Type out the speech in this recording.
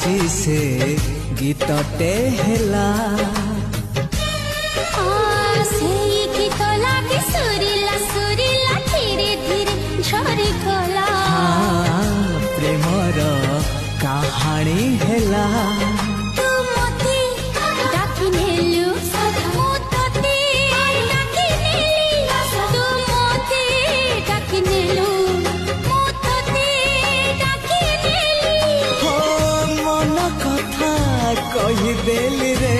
আজি से गीतटे हेला से गीत लागे सुरीला सुरीला धीरे धीरे झरी गला प्रेमर कहानी हेला तू मते डाकी नेलु मु तते डाकी नेली तू मते डाकी नेलु मु तते डाकी नेली हो मन कथा कहि देली रे